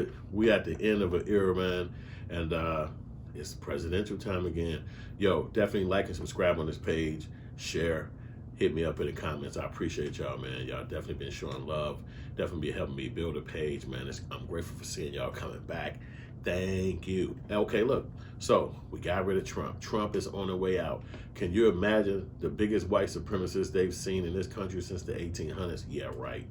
it. We at the end of an era, man, and it's presidential time again. Yo, definitely like and subscribe on this page. Share. Hit me up in the comments. I appreciate y'all, man. Y'all definitely been showing love. Definitely be helping me build a page, man. I'm grateful for seeing y'all coming back. Thank you. Okay, look. So we got rid of Trump. Trump is on the way out. Can you imagine the biggest white supremacists they've seen in this country since the 1800s? Yeah, right.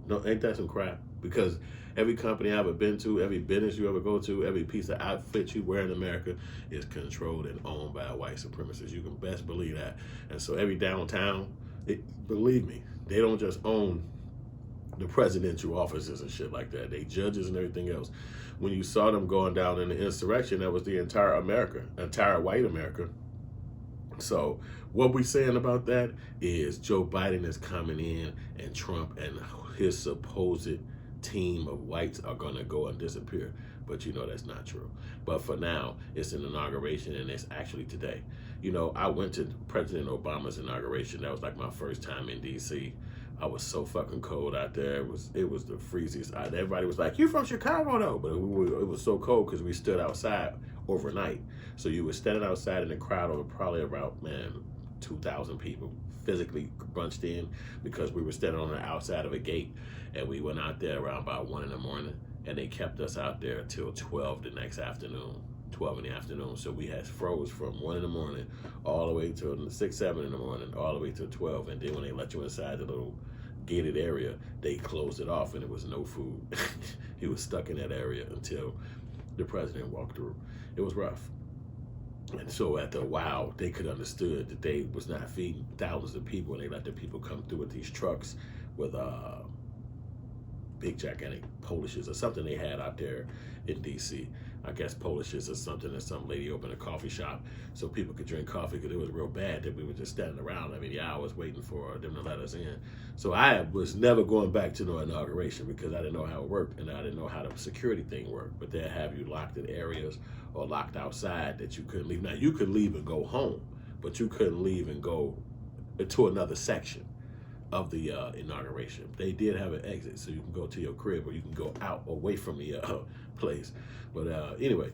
No, ain't that some crap? Because every company I've ever been to, every business you ever go to, every piece of outfit you wear in America is controlled and owned by white supremacists. You can best believe that. And so every downtown, believe me, they don't just own the presidential offices and shit like that. They judges and everything else. When you saw them going down in the insurrection, that was the entire America, entire white America. So what we saying about that is Joe Biden is coming in, and Trump and his supposed team of whites are going to go and disappear. But you know that's not true. But for now, it's an inauguration, and it's actually today. You know, I went to President Obama's inauguration. That was like my first time in D.C. I was so fucking cold out there. It was the freeziest. Everybody was like, "You from Chicago though?" But it was so cold because we stood outside overnight. So you were standing outside in the crowd of probably about 2,000 people physically bunched in, because we were standing on the outside of a gate, and we went out there around about 1 in the morning, and they kept us out there until 12 the next afternoon. 12 in the afternoon. So we had froze from 1 in the morning all the way to 6, 7 in the morning, all the way to 12. And then when they let you inside the little gated area, they closed it off, and there was no food. He was stuck in that area until the president walked through. It was rough. And so after a while, they could understood that they was not feeding thousands of people, and they let the people come through with these trucks with big gigantic Polishes or something they had out there in DC. I guess Polishes or something, and some lady opened a coffee shop so people could drink coffee, because it was real bad that we were just standing around every hours waiting for them to let us in. So I was never going back to no inauguration, because I didn't know how it worked, and I didn't know how the security thing worked. But they'll have you locked in areas or locked outside that you couldn't leave. Now you could leave and go home, but you couldn't leave and go to another section of the inauguration. They did have an exit, so you can go to your crib, or you can go out away from the place. But anyway,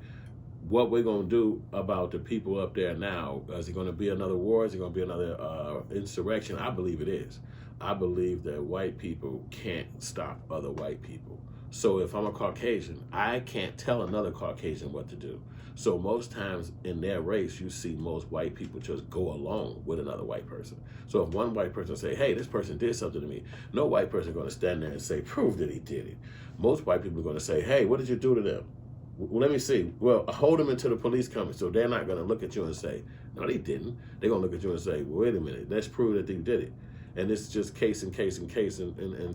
what we're going to do about the people up there now, is it going to be another war? Is it going to be another insurrection? I believe it is. I believe that white people can't stop other white people. So if I'm a Caucasian, I can't tell another Caucasian what to do. So most times in their race, you see most white people just go along with another white person. So if one white person say, "Hey, this person did something to me," no white person is going to stand there and say, "Prove that he did it." Most white people are going to say, "Hey, what did you do to them? Well, let me see. Well, hold them until the police come." So they're not going to look at you and say, "No, they didn't." They're going to look at you and say, "Well, wait a minute, let's prove that they did it." And it's just case and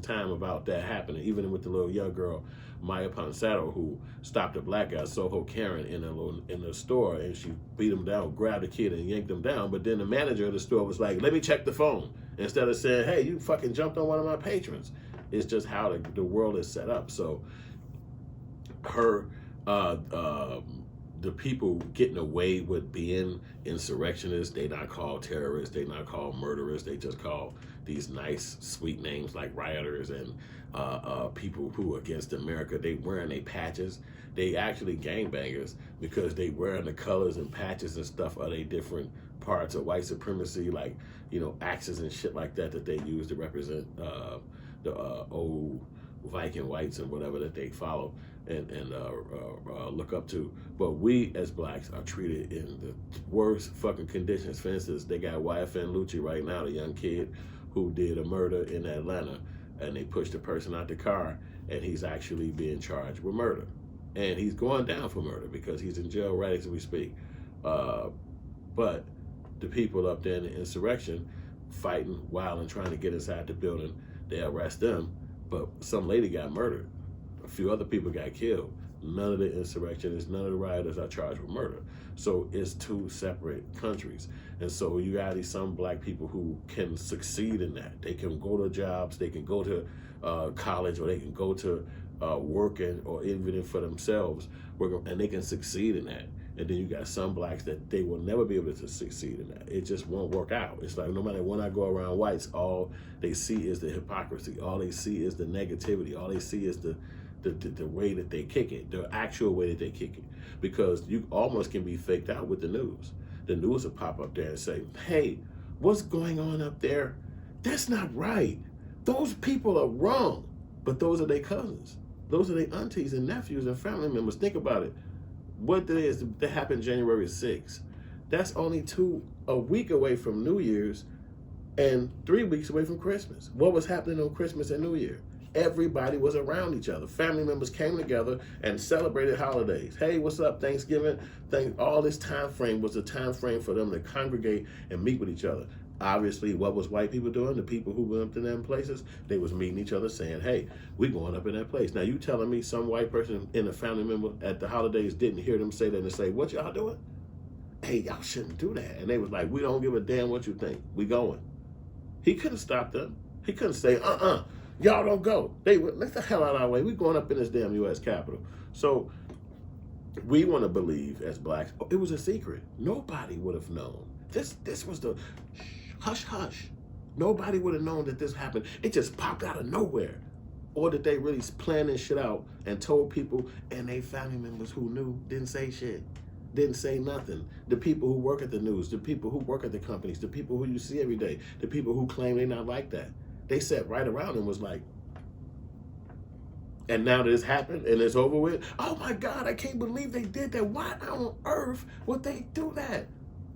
time about that happening. Even with the little young girl, Maya Ponsado, who stopped a black guy, Soho Karen, in the store, and she beat him down, grabbed the kid and yanked him down. But then the manager of the store was like, "Let me check the phone," instead of saying, "Hey, you fucking jumped on one of my patrons." It's just how the world is set up. So the people getting away with being insurrectionists, they not called terrorists, they not called murderers, they just call these nice, sweet names like rioters and people who are against America. They wearing their patches. They actually gangbangers, because they wearing the colors and patches and stuff of their different parts of white supremacy, like, you know, axes and shit like that they use to represent the old Viking whites and whatever that they follow and look up to. But we as blacks are treated in the worst fucking conditions. For instance, they got YFN Lucci right now, the young kid who did a murder in Atlanta, and they pushed the person out the car, and he's actually being charged with murder. And he's going down for murder because he's in jail right as we speak. But the people up there in the insurrection fighting wild and trying to get inside the building, they arrest them. But some lady got murdered. A few other people got killed. None of the insurrectionists, none of the rioters are charged with murder. So it's two separate countries. And so you got some black people who can succeed in that. They can go to jobs, they can go to college, or they can go to working, or even for themselves, and they can succeed in that. And then you got some blacks that they will never be able to succeed in that. It just won't work out. It's like no matter when I go around whites, all they see is the hypocrisy. All they see is the negativity. All they see is the the way that they kick it, the actual way that they kick it. Because you almost can be faked out with the news. The news will pop up there and say, hey, what's going on up there? That's not right. Those people are wrong. But those are their cousins. Those are their aunties and nephews and family members. Think about it. What that happened January 6th? That's only a week away from New Year's and 3 weeks away from Christmas. What was happening on Christmas and New Year? Everybody was around each other. Family members came together and celebrated holidays. Hey, what's up? Thanksgiving. All this time frame was a time frame for them to congregate and meet with each other. Obviously, what was white people doing? The people who went up to them places, they was meeting each other saying, hey, we going up in that place. Now, you telling me some white person in a family member at the holidays didn't hear them say that and say, what y'all doing? Hey, y'all shouldn't do that. And they was like, we don't give a damn what you think. We going. He couldn't stop them. He couldn't say, y'all don't go. They would, let the hell out of our way. We going up in this damn U.S. Capitol. So we want to believe as blacks, it was a secret. Nobody would have known. This was the hush, hush. Nobody would have known that this happened. It just popped out of nowhere. Or that they really planned this shit out and told people, and they family members who knew didn't say shit. Didn't say nothing. The people who work at the news, the people who work at the companies, the people who you see every day, the people who claim they're not like that. They sat right around and was like, and now this happened and it's over with. Oh my God, I can't believe they did that. Why on earth would they do that?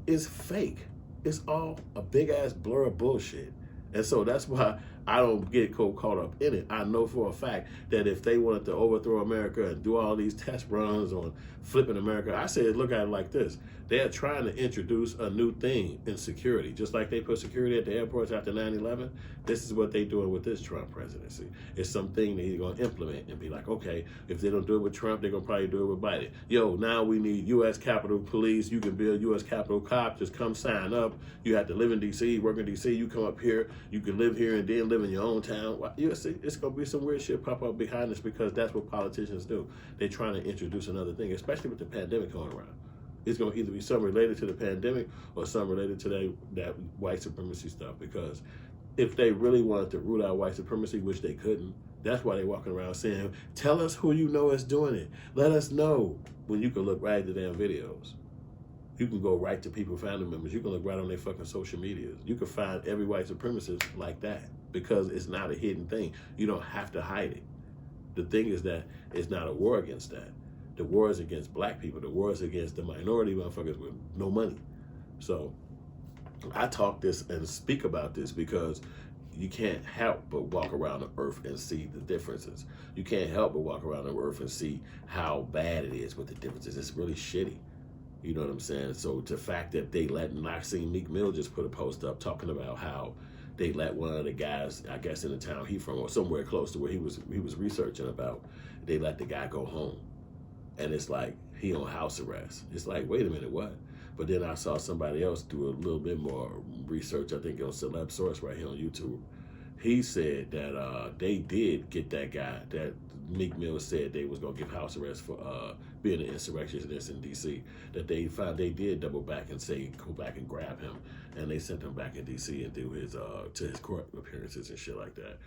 It's fake. It's all a big ass blur of bullshit. And so that's why I don't get caught up in it. I know for a fact that if they wanted to overthrow America and do all these test runs on flipping America, I say look at it like this. They're trying to introduce a new thing in security. Just like they put security at the airports after 9/11, this is what they're doing with this Trump presidency. It's something that he's going to implement and be like, okay, if they don't do it with Trump, they're going to probably do it with Biden. Yo, now we need U.S. Capitol Police. You can build U.S. Capitol cops. Just come sign up. You have to live in D.C., work in D.C. You come up here. You can live here and then live in your own town. You see, it's going to be some weird shit pop up behind us because that's what politicians do. They're trying to introduce another thing, especially with the pandemic going around. It's going to either be something related to the pandemic or something related to that white supremacy stuff. Because if they really wanted to root out white supremacy, which they couldn't, that's why they're walking around saying, tell us who you know is doing it. Let us know. When you can look right at the damn videos. You can go right to people, family members. You can look right on their fucking social medias. You can find every white supremacist like that because it's not a hidden thing. You don't have to hide it. The thing is that it's not a war against that. The war is against black people. The war is against the minority motherfuckers with no money. So I talk this and speak about this because you can't help but walk around the earth and see the differences. You can't help but walk around the earth and see how bad it is with the differences. It's really shitty. You know what I'm saying? So the fact that they I seen Meek Mill just put a post up talking about how they let one of the guys, I guess in the town he from or somewhere close to where he was researching about, they let the guy go home. And it's like, he on house arrest. It's like, wait a minute, what? But then I saw somebody else do a little bit more research, I think on Celeb Source right here on YouTube. He said that they did get that guy, that Meek Mill said they was going to give house arrest for being an insurrectionist in D.C., that they found they did double back and say, go back and grab him. And they sent him back in D.C. and do his, to his court appearances and shit like that.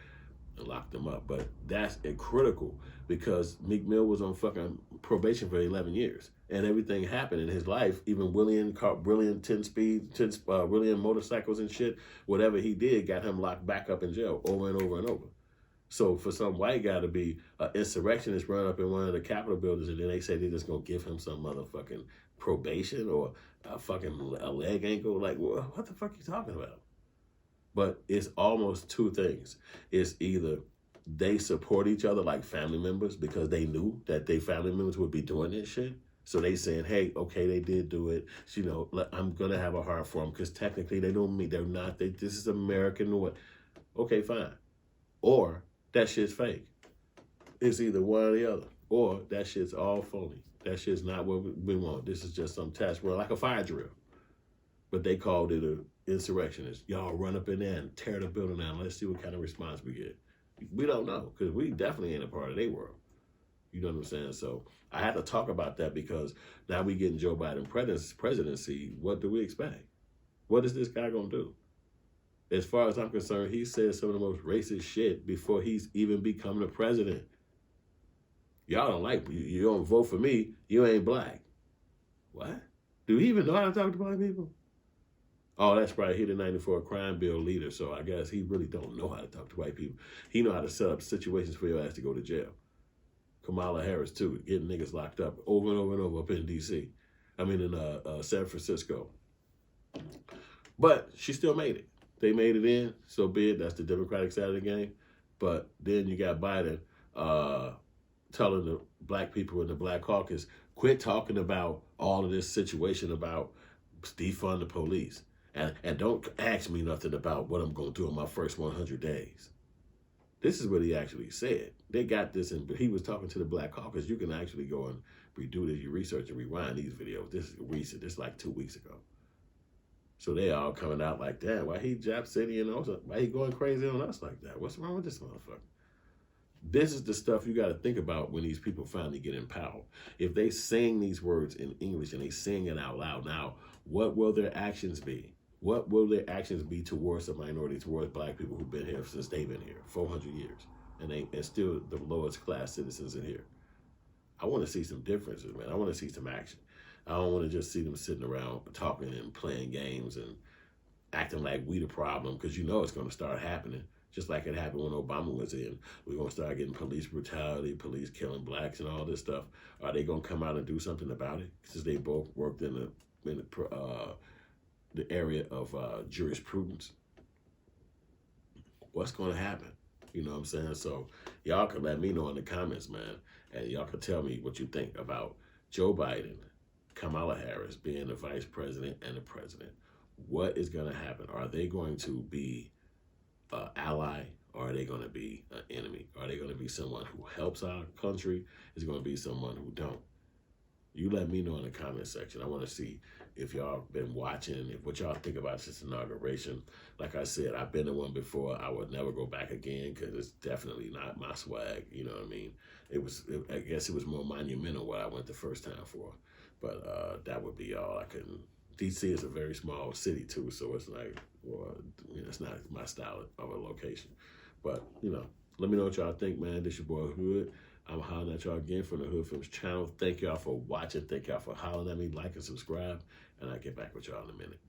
And locked them up. But that's critical because Meek Mill was on fucking probation for 11 years. And everything happened in his life, even William 10-speed, William motorcycles and shit, whatever he did got him locked back up in jail over and over and over. So for some white guy to be an insurrectionist run up in one of the Capitol buildings and then they say they're just going to give him some motherfucking probation or a leg ankle, like, what the fuck are you talking about? But it's almost two things. It's either they support each other like family members because they knew that their family members would be doing this shit. So they saying, hey, okay, they did do it. So, you know, I'm going to have a heart for them because technically they don't mean, they're not, this is American or what. Okay, fine. Or that shit's fake. It's either one or the other. Or that shit's all phony. That shit's not what we want. This is just some test run, like a fire drill. But they called it a insurrectionist. Y'all run up in there and tear the building down. Let's see what kind of response we get. We don't know because we definitely ain't a part of their world. You know what I'm saying? So I had to talk about that because now we getting Joe Biden presidency. What do we expect? What is this guy going to do? As far as I'm concerned, he said some of the most racist shit before he's even become the president. Y'all don't like me. You don't vote for me. You ain't black. What? Do he even know how to talk to black people? Oh, that's right. He the 94 crime bill leader, so I guess he really don't know how to talk to white people. He know how to set up situations for your ass to go to jail. Kamala Harris, too, getting niggas locked up over and over and over up in D.C. I mean, in San Francisco. But she still made it. They made it in, so be it. That's the Democratic side of the game. But then you got Biden telling the black people in the Black Caucus, quit talking about all of this situation about defund the police. And don't ask me nothing about what I'm going to do in my first 100 days. This is what he actually said. They got this, but he was talking to the Black Caucus. You can actually go and redo this, your research and rewind these videos. This is recent. This is like 2 weeks ago. So they all coming out like, damn, why he Jap City and also why he going crazy on us like that? What's wrong with this motherfucker? This is the stuff you got to think about when these people finally get in power. If they sing these words in English and they sing it out loud now, what will their actions be? What will their actions be towards the minority, towards black people who've been here since they've been here, 400 years, and still the lowest class citizens in here? I want to see some differences, man. I want to see some action. I don't want to just see them sitting around talking and playing games and acting like we the problem, because you know it's going to start happening. Just like it happened when Obama was in. We're going to start getting police brutality, police killing blacks and all this stuff. Are they going to come out and do something about it? Since they both worked in the area of jurisprudence. What's going to happen? You know what I'm saying? So y'all can let me know in the comments, man. And y'all can tell me what you think about Joe Biden, Kamala Harris being the vice president and the president. What is going to happen? Are they going to be an ally, or are they going to be an enemy? Are they going to be someone who helps our country? Is it going to be someone who don't? You let me know in the comment section. I want to see if y'all been watching, if what y'all think about this inauguration. Like I said, I've been to one before. I would never go back again because it's definitely not my swag. You know what I mean? I guess it was more monumental what I went the first time for. But that would be all I can. DC is a very small city too, so it's like, well, it's not my style of a location. But, let me know what y'all think, man. This your boy Hood. I'm hollering at y'all again from the Hood Films channel. Thank y'all for watching. Thank y'all for hollering at me. Like and subscribe. And I'll get back with y'all in a minute.